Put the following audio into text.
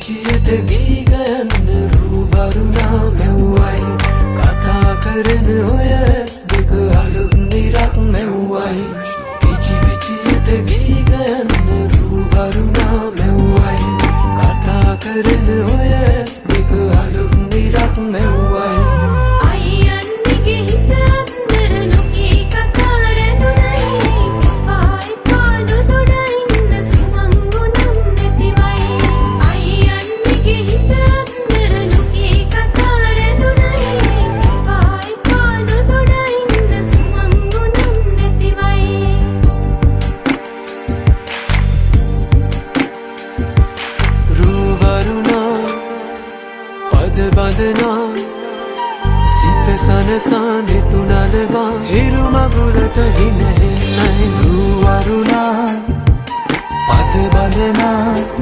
පිචියට ගී ගයන්න රූවරුණා මෙව්වයි කතා කරන ඔය ඇස් දෙක අලුත් නිරක් මෙව්වයි පිචියට ගී ගයන්න රූවරුණා මෙව්වයි කතා කරන ඔය ඇස් දෙක අලුත් නිරක් මෙව්වයි බඳනා සිත සනසා නෙතුනලවා හිරු මගුලට හිනහෙන්නයි රූවරුණා පද බඳනා